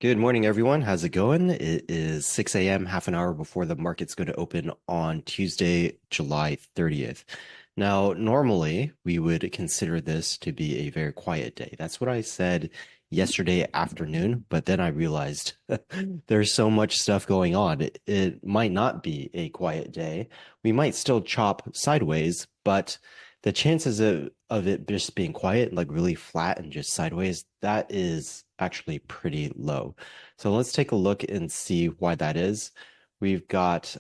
Good morning, everyone. How's it going? It is 6 a.m., half an hour before the market's going to open on Tuesday, July 30th. Now, normally we would consider this to be a very quiet day. That's what I said yesterday afternoon, but then I realized there's so much stuff going on. It might not be a quiet day. We might still chop sideways, but the chances of it just being quiet, like really flat and just sideways, that is actually pretty low. So let's take a look and see why that is. We've got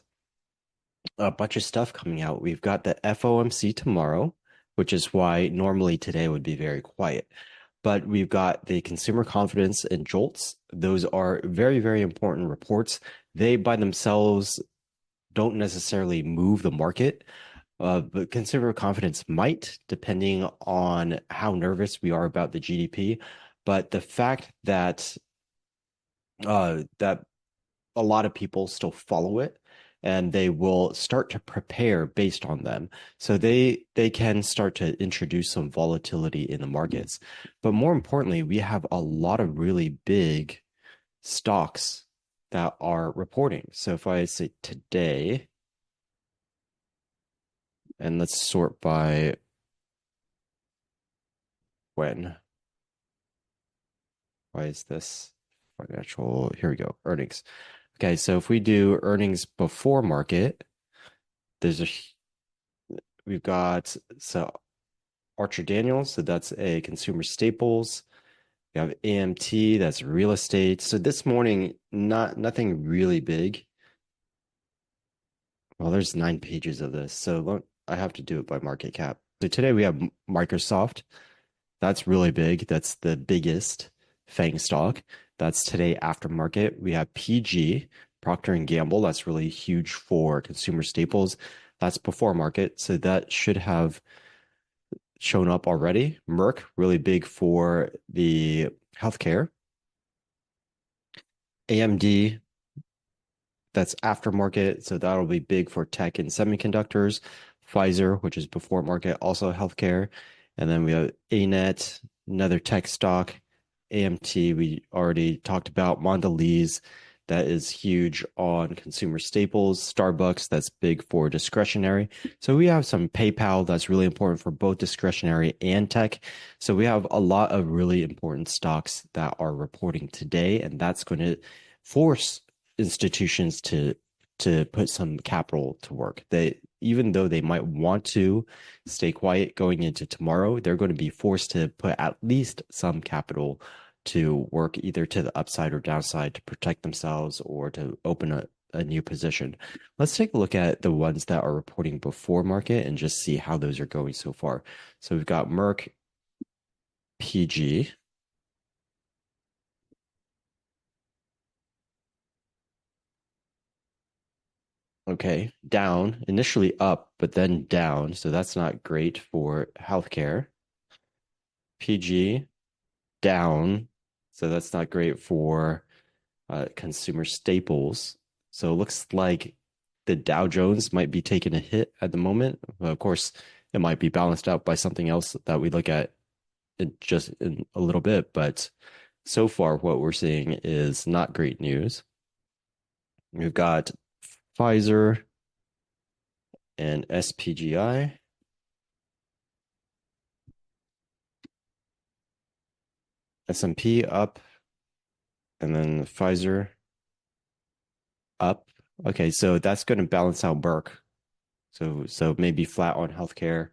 a bunch of stuff coming out. We've got the FOMC tomorrow, which is why normally today would be very quiet. But we've got the consumer confidence and JOLTS. Those are very, very important reports. They by themselves don't necessarily move the market, but consumer confidence might, depending on how nervous we are about the GDP. But the fact that a lot of people still follow it and they will start to prepare based on them. So they can start to introduce some volatility in the markets. But more importantly, we have a lot of really big stocks that are reporting. So if I say today, and let's sort by when. Why is this financial? Here we go. Earnings. Okay, so if we do earnings before market, there's a we've got so Archer Daniels, so that's a consumer staples. We have AMT, that's real estate. So this morning, nothing really big. Well, there's 9 pages of this, so I have to do it by market cap. So today we have Microsoft. That's really big. That's the biggest FANG stock. That's today after market. We have PG, Procter and Gamble. That's really huge for consumer staples. That's before market. So that should have shown up already. Merck, really big for the healthcare. AMD, that's aftermarket. So that'll be big for tech and semiconductors. Pfizer, which is before market, also healthcare. And then we have ANET, another tech stock. AMT, we already talked about. Mondelez, that is huge on consumer staples. Starbucks, that's big for discretionary. So we have some PayPal that's really important for both discretionary and tech. So we have a lot of really important stocks that are reporting today, and that's going to force institutions to put some capital to work. They even though they might want to stay quiet going into tomorrow, they're going to be forced to put at least some capital to work either to the upside or downside to protect themselves or to open a new position. Let's take a look at the ones that are reporting before market and just see how those are going so far. So we've got Merck, PG. Okay, down, initially up, but then down. So that's not great for healthcare. PG, down. So that's not great for consumer staples. So it looks like the Dow Jones might be taking a hit at the moment. Well, of course, it might be balanced out by something else that we look at in a little bit. But so far, what we're seeing is not great news. We've got Pfizer and SPGI. S&P up, and then Pfizer up. Okay, so that's going to balance out Merck. So maybe flat on healthcare.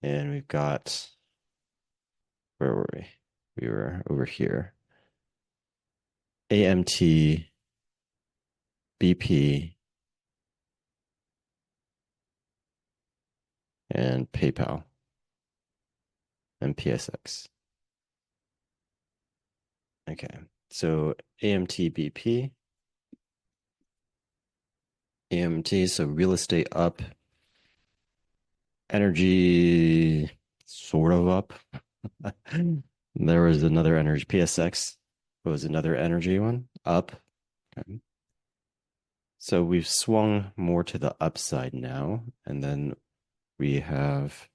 And we've got, where were we? We were over here. AMT, BP, and PayPal, and PSX. Okay, so AMT, BP, AMT, so real estate up, energy sort of up. There was another energy, PSX was another energy one up. Okay. So we've swung more to the upside now, and then we have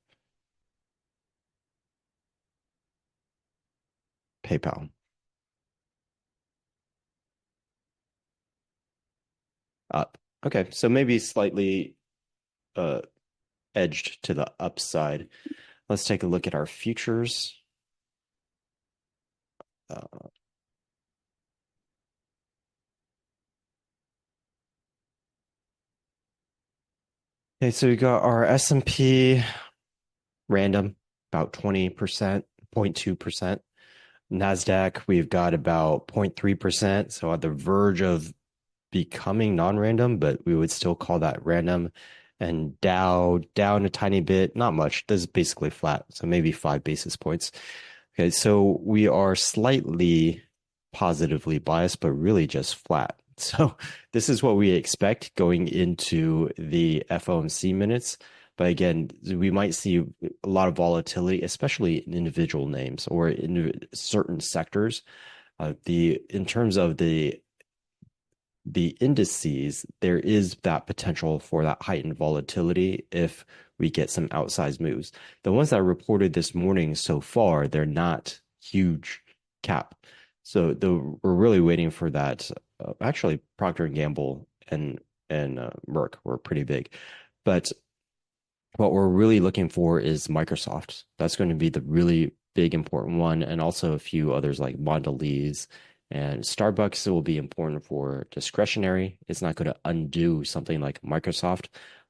PayPal. Up. Okay, so maybe slightly uh edged to the upside. Let's take a look at our futures. Uh, okay, so we got our S&P random, about 20%, 0.2%. NASDAQ, we've got about 0.3%, so at the verge of becoming non-random, but we would still call that random. And Dow down a tiny bit, not much. This is basically flat, so maybe 5 basis points. Okay, so we are slightly positively biased, but really just flat. So this is what we expect going into the FOMC minutes. But again, we might see a lot of volatility, especially in individual names or in certain sectors. The in terms of the indices, there is that potential for that heightened volatility if we get some outsized moves. The ones that I reported this morning so far, they're not huge cap. So we're really waiting for that. Actually, Procter and Gamble and Merck were pretty big, but what we're really looking for is Microsoft. That's going to be the really big important one, and also a few others like Mondelez and Starbucks. It will be important for discretionary. It's not going to undo something like Microsoft,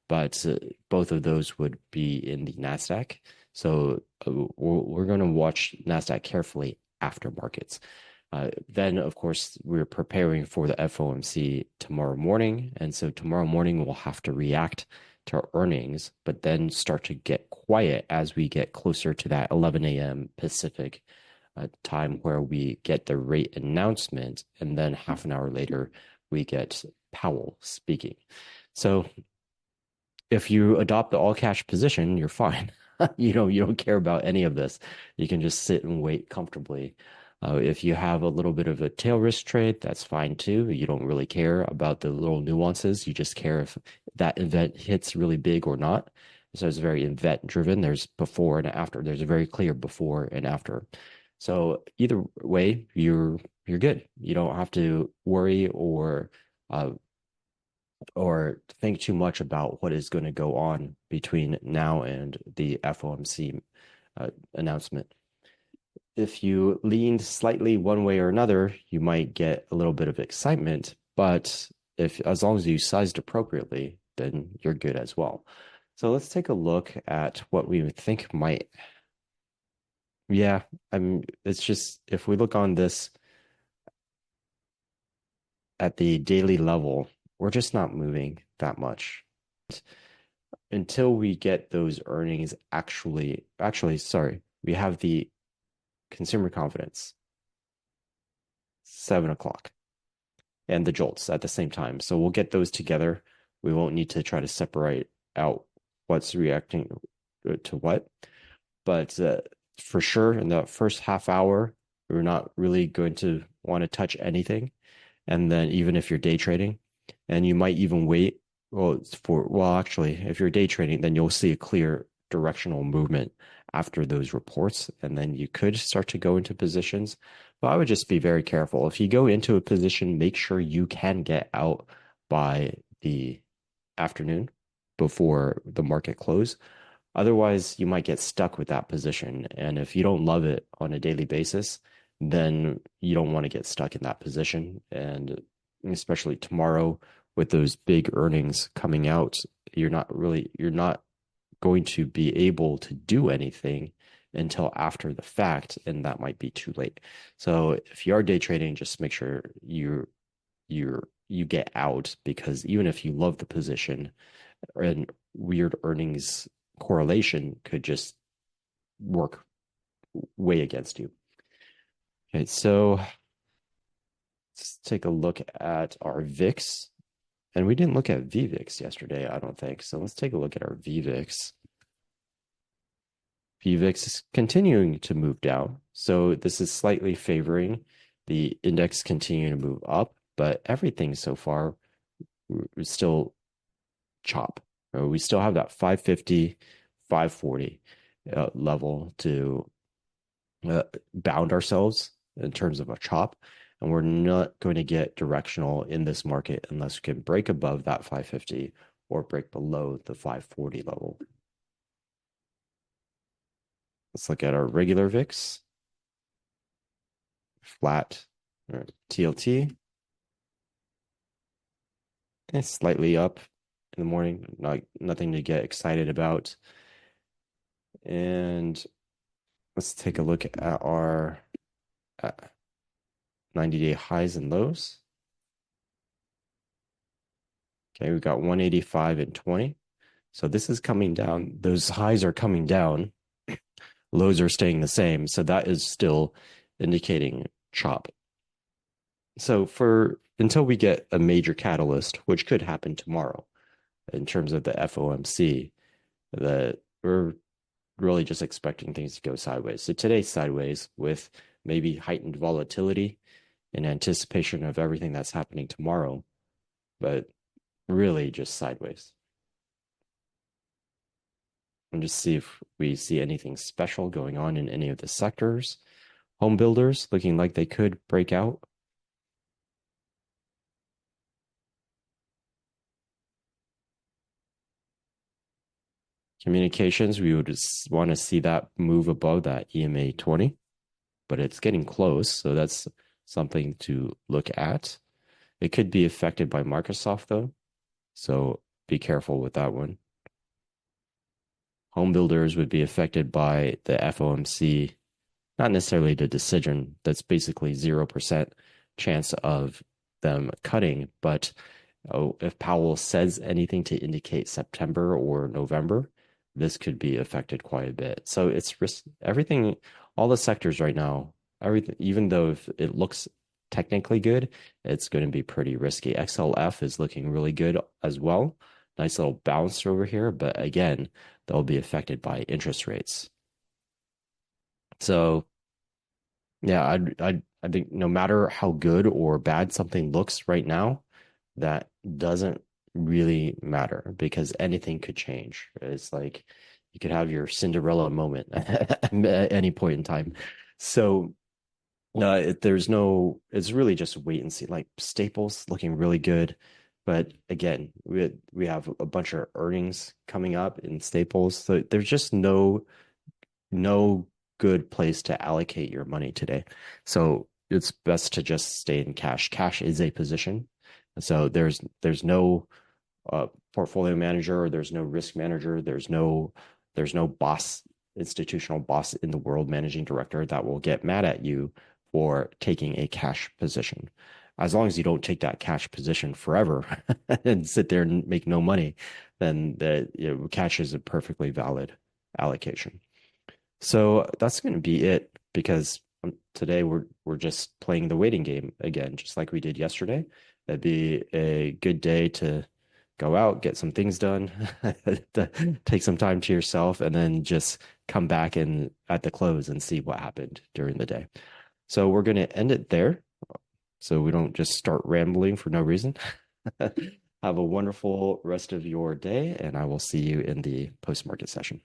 but both of those would be in the Nasdaq. So we're going to watch Nasdaq carefully after markets. Then, of course, we're preparing for the FOMC tomorrow morning. And so tomorrow morning, we'll have to react to our earnings, but then start to get quiet as we get closer to that 11 a.m. Pacific time where we get the rate announcement. And then half an hour later, we get Powell speaking. So if you adopt the all cash position, you're fine. You don't care about any of this. You can just sit and wait comfortably. If you have a little bit of a tail risk trade, that's fine too. You don't really care about the little nuances. You just care if that event hits really big or not. So it's very event driven. There's before and after. There's a very clear before and after. So either way, you're good. You don't have to worry uh, or think too much about what is going to go on between now and the FOMC announcement. If you leaned slightly one way or another, you might get a little bit of excitement, but if as long as you sized appropriately, then you're good as well. So let's take a look at what we would think might. Yeah, it's just if we look on this at the daily level, we're just not moving that much until we get those earnings actually, sorry, we have the consumer confidence, 7 o'clock, and the jolts at the same time. So we'll get those together. We won't need to try to separate out what's reacting to what. But for sure, in the first half hour, we're not really going to want to touch anything. And then even if you're day trading, and you might even wait, actually, if you're day trading, then you'll see a clear directional movement after those reports, and then you could start to go into positions. But I would just be very careful. If you go into a position, make sure you can get out by the afternoon before the market close. Otherwise, you might get stuck with that position. And if you don't love it on a daily basis, then you don't want to get stuck in that position. And especially tomorrow with those big earnings coming out, you're not going to be able to do anything until after the fact, and that might be too late. So if you are day trading, just make sure you get out, because even if you love the position and weird earnings correlation could just work way against you. Okay, so let's take a look at our VIX. And we didn't look at VVIX yesterday, I don't think. So let's take a look at our VVIX. VVIX is continuing to move down. So this is slightly favoring the index continuing to move up, but everything so far is still chop. We still have that 550, 540 level to bound ourselves in terms of a chop, and we're not going to get directional in this market unless we can break above that 550 or break below the 540 level. Let's look at our regular VIX, flat TLT. It's slightly up in the morning, nothing to get excited about. And let's take a look at our 90-day highs and lows. Okay, we've got 185 and 20. So this is coming down. Those highs are coming down. Lows are staying the same. So that is still indicating chop. So until we get a major catalyst, which could happen tomorrow in terms of the FOMC, that we're really just expecting things to go sideways. So today's sideways with maybe heightened volatility in anticipation of everything that's happening tomorrow, but really just sideways. And just see if we see anything special going on in any of the sectors. Home builders looking like they could break out. Communications, we would just want to see that move above that EMA 20, but it's getting close. So that's something to look at. It could be affected by Microsoft though. So be careful with that one. Home builders would be affected by the FOMC, not necessarily the decision. That's basically 0% chance of them cutting. But if Powell says anything to indicate September or November, this could be affected quite a bit. So it's risk. Everything, all the sectors right now, everything, even though if it looks technically good, it's going to be pretty risky. XLF is looking really good as well. Nice little bounce over here, but again, they'll be affected by interest rates. So yeah, I think no matter how good or bad something looks right now, that doesn't really matter because anything could change. It's like you could have your Cinderella moment at any point in time. So it's really just wait and see. Like Staples looking really good, but again, we have a bunch of earnings coming up in Staples, so there's just no good place to allocate your money today. So it's best to just stay in cash. Cash is a position. So there's no portfolio manager, or there's no risk manager, there's no boss, institutional boss in the world, managing director that will get mad at you for taking a cash position. As long as you don't take that cash position forever and sit there and make no money, then cash is a perfectly valid allocation. So that's going to be it because today we're just playing the waiting game again, just like we did yesterday. It'd be a good day to go out, get some things done, take some time to yourself, and then just come back and at the close and see what happened during the day. So we're going to end it there so we don't just start rambling for no reason. Have a wonderful rest of your day, and I will see you in the post-market session.